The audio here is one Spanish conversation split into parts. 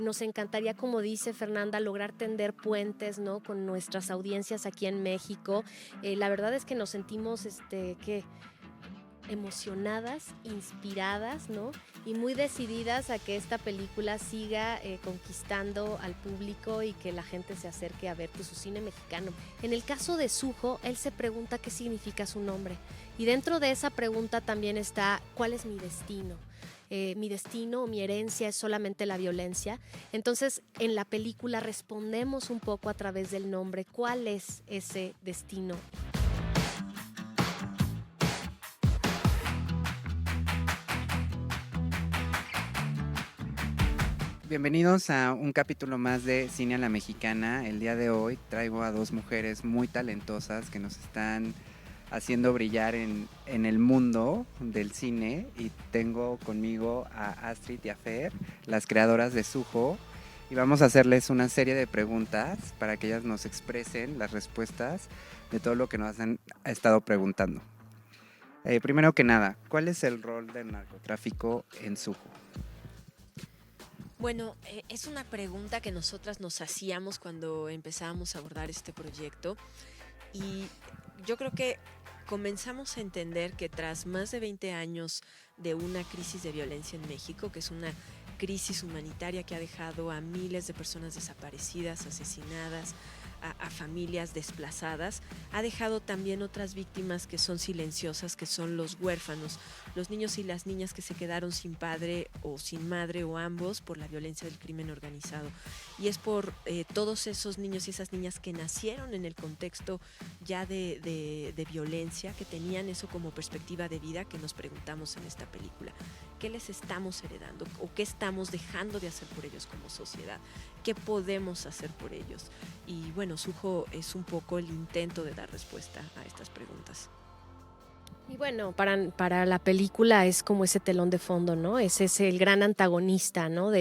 Nos encantaría, como dice Fernanda, lograr tender puentes, ¿no? Con nuestras audiencias aquí en México. La verdad es que nos sentimos, ¿qué? Emocionadas, inspiradas, ¿no? Y muy decididas a que esta película siga conquistando al público y que la gente se acerque a ver pues, su cine mexicano. En el caso de Sujo, él se pregunta qué significa su nombre. Y dentro de esa pregunta también está ¿cuál es mi destino? Mi destino o mi herencia es solamente la violencia. Entonces, en la película respondemos un poco a través del nombre cuál es ese destino. Bienvenidos a un capítulo más de Cine a la Mexicana. El día de hoy traigo a dos mujeres muy talentosas que nos están haciendo brillar en el mundo del cine, y tengo conmigo a Astrid y a Fer, las creadoras de Sujo, y vamos a hacerles una serie de preguntas para que ellas nos expresen las respuestas de todo lo que nos han estado preguntando. Primero que nada, ¿cuál es el rol del narcotráfico en Sujo? Bueno, es una pregunta que nosotras nos hacíamos cuando empezábamos a abordar este proyecto y yo creo que comenzamos a entender que tras más de 20 años de una crisis de violencia en México, que es una crisis humanitaria que ha dejado a miles de personas desaparecidas, asesinadas, a familias desplazadas, ha dejado también otras víctimas que son silenciosas, que son los huérfanos, los niños y las niñas que se quedaron sin padre o sin madre o ambos por la violencia del crimen organizado. Y es por todos esos niños y esas niñas que nacieron en el contexto ya de violencia, que tenían eso como perspectiva de vida, que nos preguntamos en esta película. ¿Qué les estamos heredando o qué estamos dejando de hacer por ellos como sociedad? ¿Qué podemos hacer por ellos? Y bueno, Sujo es un poco el intento de dar respuesta a estas preguntas. Y bueno, para la película es como ese telón de fondo, ¿no? Ese es el gran antagonista, ¿no?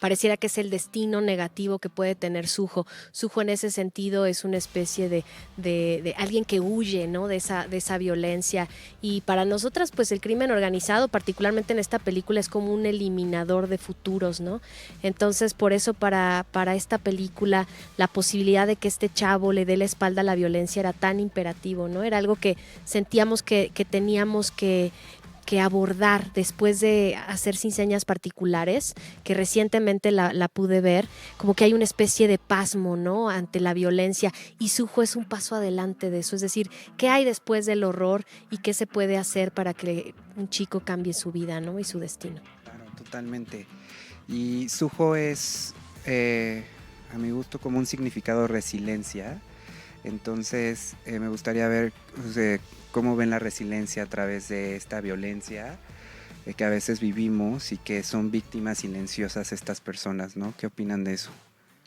Pareciera que es el destino negativo que puede tener Sujo. Sujo en ese sentido es una especie de alguien que huye, ¿no? De esa violencia. Y para nosotras, pues el crimen organizado, particularmente en esta película, es como un eliminador de futuros, ¿no? Entonces, por eso para esta película, la posibilidad de que este chavo le dé la espalda a la violencia era tan imperativo, ¿no? Era algo que sentíamos que teníamos que abordar después de hacer Sin Señas Particulares, que recientemente la pude ver, como que hay una especie de pasmo, ¿no? Ante la violencia, y Sujo es un paso adelante de eso, es decir, ¿qué hay después del horror y qué se puede hacer para que un chico cambie su vida, ¿no? Y su destino? Claro, totalmente. Y Sujo es, a mi gusto, como un significado de resiliencia. Entonces, me gustaría ver, o sea, cómo ven la resiliencia a través de esta violencia que a veces vivimos y que son víctimas silenciosas estas personas, ¿no? ¿Qué opinan de eso?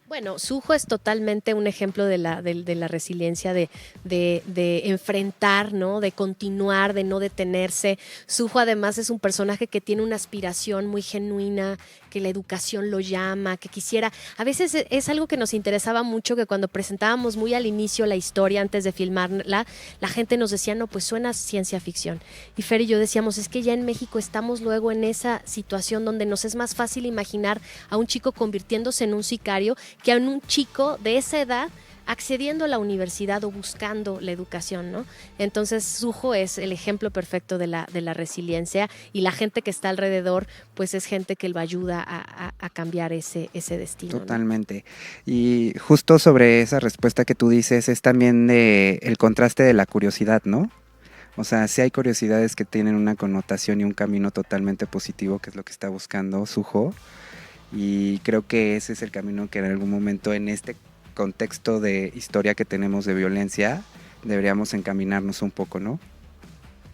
Bueno, Sujo es totalmente un ejemplo de la resiliencia, de enfrentar, ¿no? De continuar, de no detenerse. Sujo además es un personaje que tiene una aspiración muy genuina, que la educación lo llama, que quisiera. A veces es algo que nos interesaba mucho, que cuando presentábamos muy al inicio la historia, antes de filmarla, la gente nos decía, no, pues suena ciencia ficción. Y Fer y yo decíamos, es que ya en México estamos luego en esa situación donde nos es más fácil imaginar a un chico convirtiéndose en un sicario que a un chico de esa edad accediendo a la universidad o buscando la educación, ¿no? Entonces Sujo es el ejemplo perfecto de la resiliencia, y la gente que está alrededor pues es gente que lo ayuda a cambiar ese destino, Totalmente. ¿No? Y justo sobre esa respuesta que tú dices es también el contraste de la curiosidad, ¿no? O sea, sí hay curiosidades que tienen una connotación y un camino totalmente positivo, que es lo que está buscando Sujo. Y creo que ese es el camino que en algún momento, en este contexto de historia que tenemos de violencia, deberíamos encaminarnos un poco, ¿no?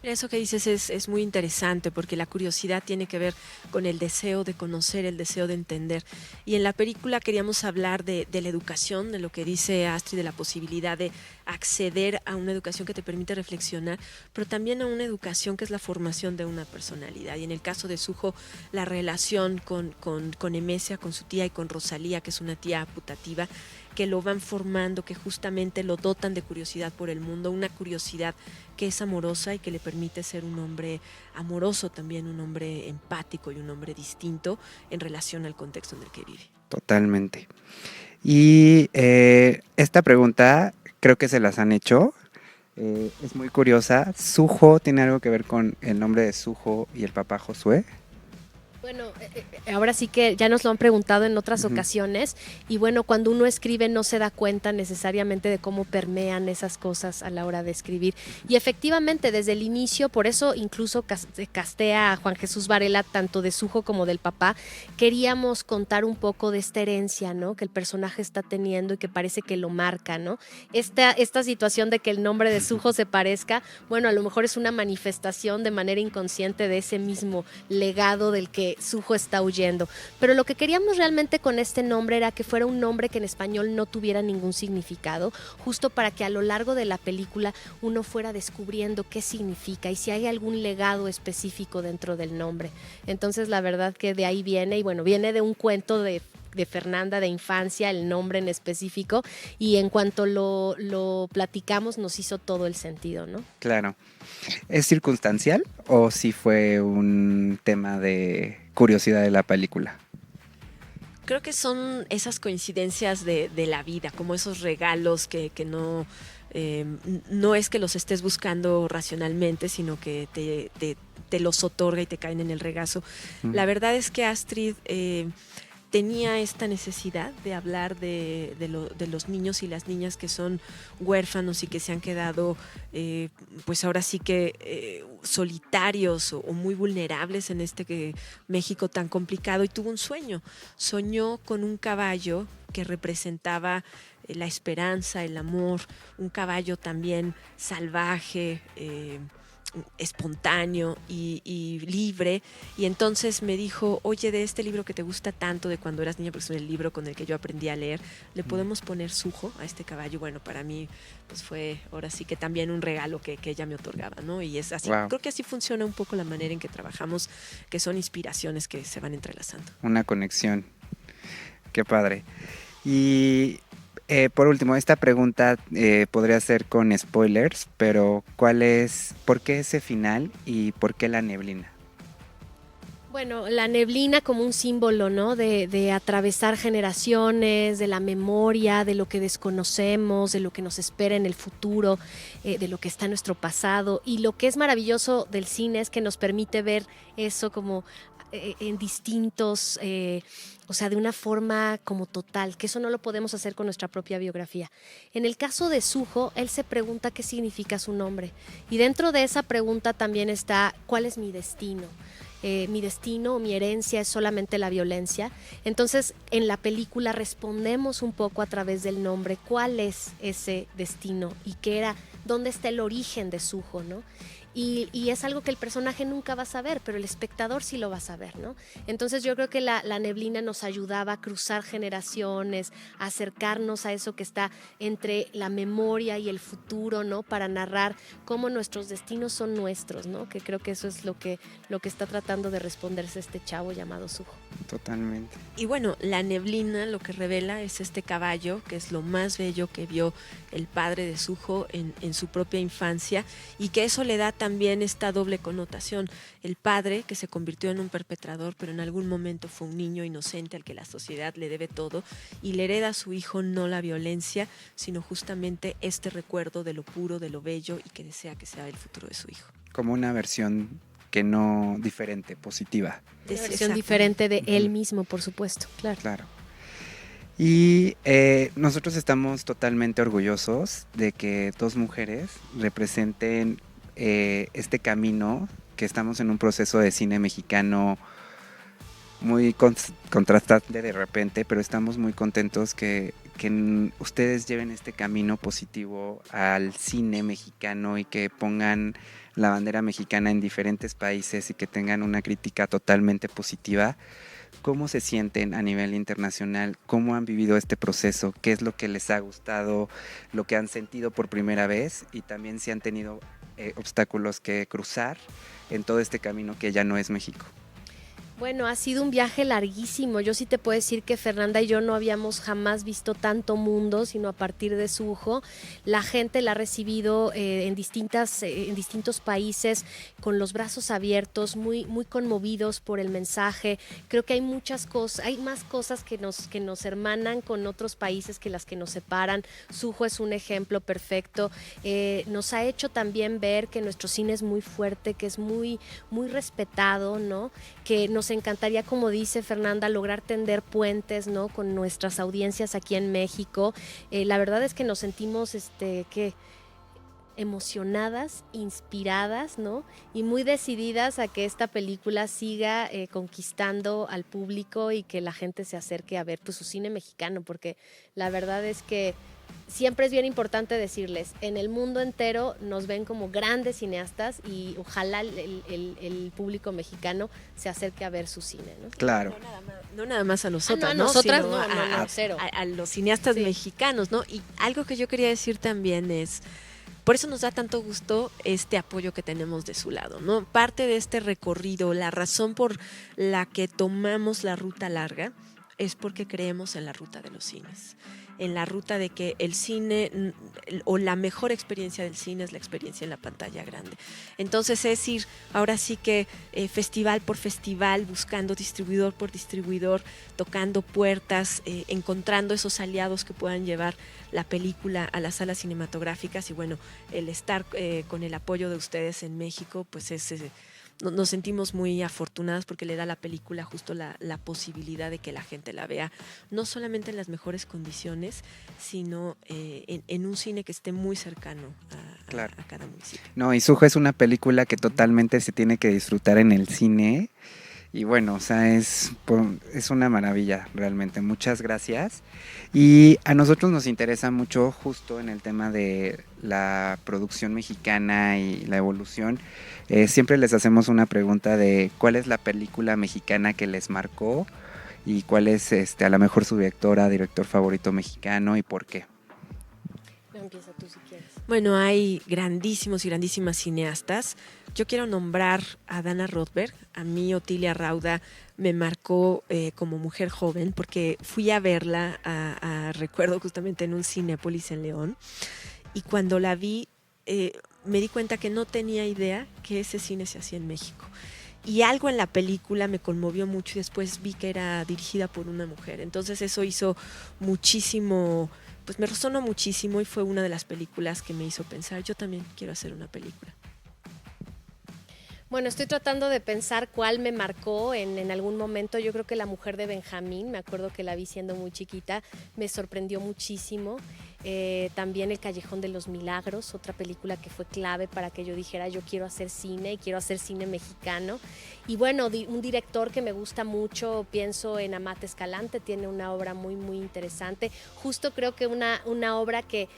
Eso que dices es muy interesante, porque la curiosidad tiene que ver con el deseo de conocer, el deseo de entender. Y en la película queríamos hablar de la educación, de lo que dice Astrid, de la posibilidad de acceder a una educación que te permite reflexionar, pero también a una educación que es la formación de una personalidad. Y en el caso de Sujo, la relación con Emesia, con su tía, y con Rosalía, que es una tía putativa, que lo van formando, que justamente lo dotan de curiosidad por el mundo, una curiosidad que es amorosa y que le permite ser un hombre amoroso también, un hombre empático y un hombre distinto en relación al contexto en el que vive. Totalmente. Y esta pregunta creo que se las han hecho. Es muy curiosa. ¿Sujo tiene algo que ver con el nombre de Sujo y el papá Josué? Bueno, ahora sí que ya nos lo han preguntado en otras Ujú. ocasiones y bueno, cuando uno escribe no se da cuenta necesariamente de cómo permean esas cosas a la hora de escribir. Y efectivamente, desde el inicio, por eso incluso castea a Juan Jesús Varela, tanto de Sujo como del papá, queríamos contar un poco de esta herencia, ¿no? Que el personaje está teniendo y que parece que lo marca, ¿no? Esta situación de que el nombre de Sujo se parezca, bueno, a lo mejor es una manifestación de manera inconsciente de ese mismo legado del que Sujo está huyendo. Pero lo que queríamos realmente con este nombre era que fuera un nombre que en español no tuviera ningún significado, justo para que a lo largo de la película uno fuera descubriendo qué significa y si hay algún legado específico dentro del nombre. Entonces la verdad que de ahí viene, y bueno, viene de un cuento de Fernanda de infancia, el nombre en específico, y en cuanto lo platicamos nos hizo todo el sentido, ¿no? Claro. ¿Es circunstancial o si fue un tema de curiosidad de la película? Creo que son esas coincidencias de la vida, como esos regalos que no, no es que los estés buscando racionalmente, sino que te los otorga y te caen en el regazo. Mm. La verdad es que Astrid tenía esta necesidad de hablar de los niños y las niñas que son huérfanos y que se han quedado, pues ahora sí que solitarios o muy vulnerables en México tan complicado, y tuvo un sueño. Soñó con un caballo que representaba la esperanza, el amor, un caballo también salvaje, espontáneo y libre. Y entonces me dijo, oye, de este libro que te gusta tanto de cuando eras niña, porque es el libro con el que yo aprendí a leer, ¿le podemos poner Sujo a este caballo? Bueno, para mí pues fue ahora sí que también un regalo que ella me otorgaba, ¿no? Y es así, Wow, creo que así funciona un poco la manera en que trabajamos, que son inspiraciones que se van entrelazando. una conexión. Qué padre. Y por último, esta pregunta podría ser con spoilers, pero ¿por qué ese final y por qué la neblina? Bueno, la neblina como un símbolo, ¿no? De atravesar generaciones, de la memoria, de lo que desconocemos, de lo que nos espera en el futuro, de lo que está en nuestro pasado. Y lo que es maravilloso del cine es que nos permite ver eso como en distintos, o sea, de una forma como total, que eso no lo podemos hacer con nuestra propia biografía. En el caso de Sujo, él se pregunta qué significa su nombre. Y dentro de esa pregunta también está, ¿cuál es mi destino? Mi destino o mi herencia es solamente la violencia. Entonces, en la película respondemos un poco a través del nombre cuál es ese destino y qué era, dónde está el origen de Sujo, ¿no? Y es algo que el personaje nunca va a saber, pero el espectador sí lo va a saber, ¿no? Entonces yo creo que la neblina nos ayudaba a cruzar generaciones, a acercarnos a eso que está entre la memoria y el futuro, ¿no? Para narrar cómo nuestros destinos son nuestros, ¿no? Que creo que eso es lo que está tratando de responderse este chavo llamado Sujo. Totalmente. Y bueno, la neblina lo que revela es este caballo, que es lo más bello que vio el padre de Sujo en su propia infancia, y que eso le da también esta doble connotación. El padre, que se convirtió en un perpetrador, pero en algún momento fue un niño inocente al que la sociedad le debe todo, y le hereda a su hijo no la violencia, sino justamente este recuerdo de lo puro, de lo bello, y que desea que sea el futuro de su hijo. Como una versión que no diferente, positiva. Una versión diferente de él mismo, por supuesto, claro. Claro. Y nosotros estamos totalmente orgullosos de que dos mujeres representen este camino, que estamos en un proceso de cine mexicano muy contrastante de repente, pero estamos muy contentos que ustedes lleven este camino positivo al cine mexicano y que pongan la bandera mexicana en diferentes países y que tengan una crítica totalmente positiva. ¿Cómo se sienten a nivel internacional? ¿Cómo han vivido este proceso? ¿Qué es lo que les ha gustado? ¿Lo que han sentido por primera vez? Y también si han tenido obstáculos que cruzar en todo este camino que ya no es México. Bueno, ha sido un viaje larguísimo. Yo sí te puedo decir que Fernanda y yo no habíamos jamás visto tanto mundo, sino a partir de Sujo. La gente la ha recibido en distintos países con los brazos abiertos, muy, muy conmovidos por el mensaje. Creo que hay muchas cosas, hay más cosas que nos hermanan con otros países que las que nos separan. Sujo es un ejemplo perfecto. Nos ha hecho también ver que nuestro cine es muy fuerte, que es muy, muy respetado, ¿no? Que nos encantaría, como dice Fernanda, lograr tender puentes, ¿no? Con nuestras audiencias aquí en México. La verdad es que nos sentimos emocionadas, inspiradas, ¿no? Y muy decididas a que esta película siga conquistando al público y que la gente se acerque a ver pues, su cine mexicano, porque la verdad es que siempre es bien importante decirles, en el mundo entero nos ven como grandes cineastas y ojalá el público mexicano se acerque a ver su cine, ¿no? Claro. No nada más a nosotras, no, a nosotras sino no, cero. A los cineastas mexicanos, ¿no? Y algo que yo quería decir también es, por eso nos da tanto gusto este apoyo que tenemos de su lado, ¿no? Parte de este recorrido, la razón por la que tomamos la ruta larga es porque creemos en la ruta de los cines, en la ruta de que el cine o la mejor experiencia del cine es la experiencia en la pantalla grande. Entonces es ir ahora sí que festival por festival, buscando distribuidor por distribuidor, tocando puertas, encontrando esos aliados que puedan llevar la película a las salas cinematográficas y bueno, el estar con el apoyo de ustedes en México, pues es... nos sentimos muy afortunadas porque le da a la película justo la posibilidad de que la gente la vea, no solamente en las mejores condiciones, sino en un cine que esté muy cercano a cada municipio. No, y Sujo es una película que totalmente se tiene que disfrutar en el cine. Y bueno, o sea, es una maravilla realmente. Muchas gracias. Y a nosotros nos interesa mucho justo en el tema de la producción mexicana y la evolución. Siempre les hacemos una pregunta de cuál es la película mexicana que les marcó y cuál es a lo mejor su director favorito mexicano y por qué. Empieza tú si quieres. Bueno, hay grandísimos y grandísimas cineastas. Yo quiero nombrar a Dana Rothberg. A mí Otilia Rauda me marcó como mujer joven porque fui a verla, recuerdo justamente en un Cinépolis en León. Y cuando la vi, me di cuenta que no tenía idea que ese cine se hacía en México. Y algo en la película me conmovió mucho y después vi que era dirigida por una mujer. Entonces eso hizo muchísimo, pues me resonó muchísimo y fue una de las películas que me hizo pensar, yo también quiero hacer una película. Bueno, estoy tratando de pensar cuál me marcó en algún momento. Yo creo que La mujer de Benjamín, me acuerdo que la vi siendo muy chiquita, me sorprendió muchísimo. También El Callejón de los Milagros, otra película que fue clave para que yo dijera yo quiero hacer cine y quiero hacer cine mexicano. Y bueno, un director que me gusta mucho, pienso en Amat Escalante, tiene una obra muy, muy interesante. Justo creo que una obra que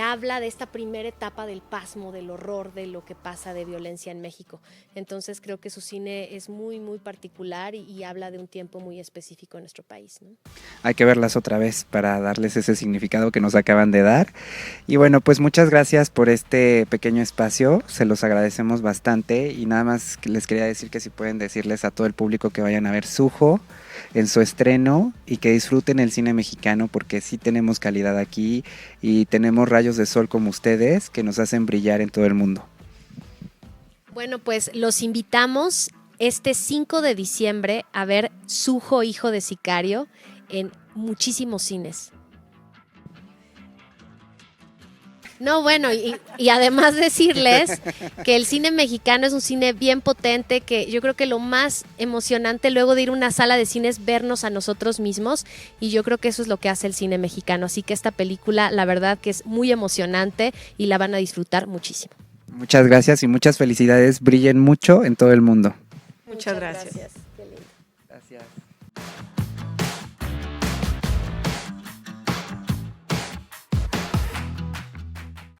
habla de esta primera etapa del pasmo, del horror, de lo que pasa de violencia en México. Entonces creo que su cine es muy, muy particular y habla de un tiempo muy específico en nuestro país, ¿no? Hay que verlas otra vez para darles ese significado que nos acaban de dar. Y bueno, pues muchas gracias por este pequeño espacio, se los agradecemos bastante y nada más les quería decir que si pueden decirles a todo el público que vayan a ver Sujo en su estreno y que disfruten el cine mexicano porque sí tenemos calidad aquí y tenemos rayos de sol como ustedes que nos hacen brillar en todo el mundo. Bueno, pues los invitamos este 5 de diciembre a ver Sujo, hijo de sicario, en muchísimos cines. No, bueno, y además decirles que el cine mexicano es un cine bien potente, que yo creo que lo más emocionante luego de ir a una sala de cine es vernos a nosotros mismos y yo creo que eso es lo que hace el cine mexicano. Así que esta película, la verdad que es muy emocionante y la van a disfrutar muchísimo. Muchas gracias y muchas felicidades, brillen mucho en todo el mundo. Muchas gracias. Qué lindo. Gracias.